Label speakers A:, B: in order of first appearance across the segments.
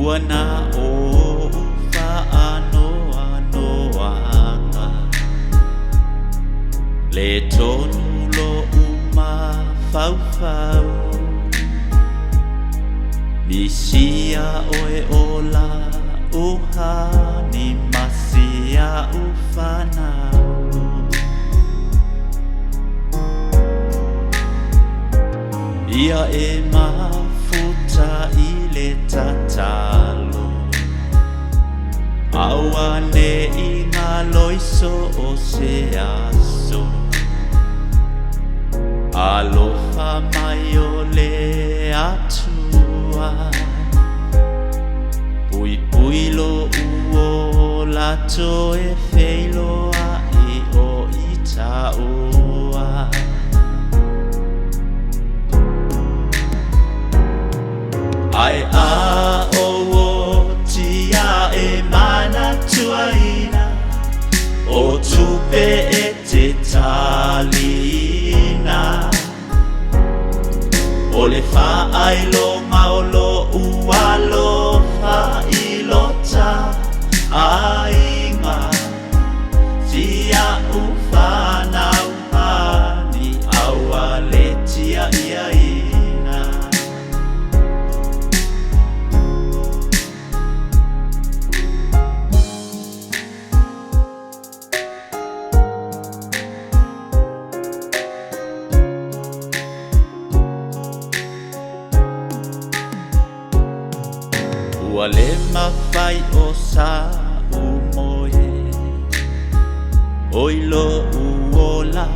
A: Wana o whaanoanoanga Le tonu lo uma whauwhau Misia oe ola uha ni masia uwhanau Ia e mafuta i le tatalo Awane i ngā loiso o se aso Alofa mai o le atua Pui pui lo uo lato e wheiloa i o i taua Ai a o tia e mana tuaina O tupe e te talina O le whaailoga o lo ualofa i lota ainga Tia uwhanau hani aua le tia iaina Ua le mawhai o sa umoe Oilo uola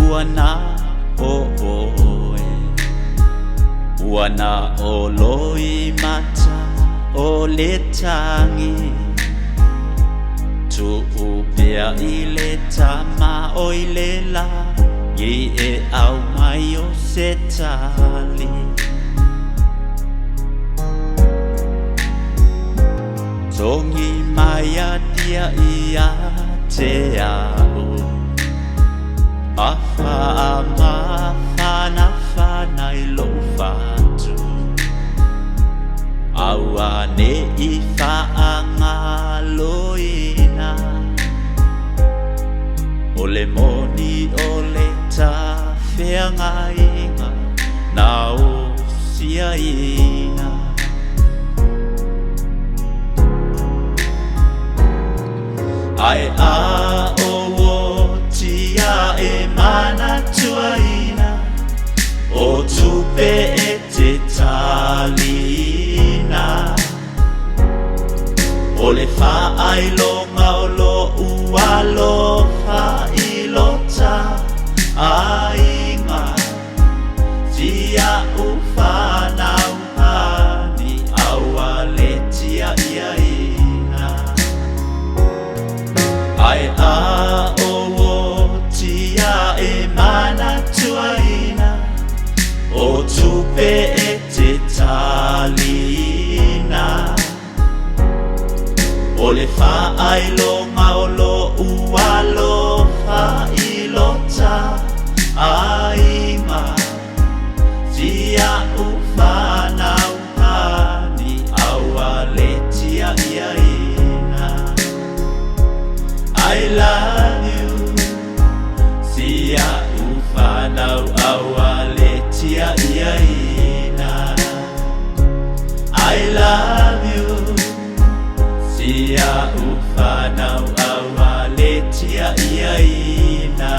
A: ua na o oe Ua na o loi mata o le tangi Tu upea i le tama o i le la I e au mai o se tali Tongi mai a tia i a te au Mawha a mawhana whana i lo whatu Aua ne i whaanga loina O le moni o le ta whenga inga Na o sia ina Ai a o tia e mana tuaina O tupe e te talina O le whaailoga o lo ualofa i lota ainga Tia uwhanau hani aua le tia iaina Ai a o tia e mana tuaina O tupe e te talina O le whaailoga o lo ualofa i lota ainga Tia uwhanau hani aua le tia iaina I love you Sia uwhanau aua le tia iaina I love you Sia uwhanau aua le tia iaina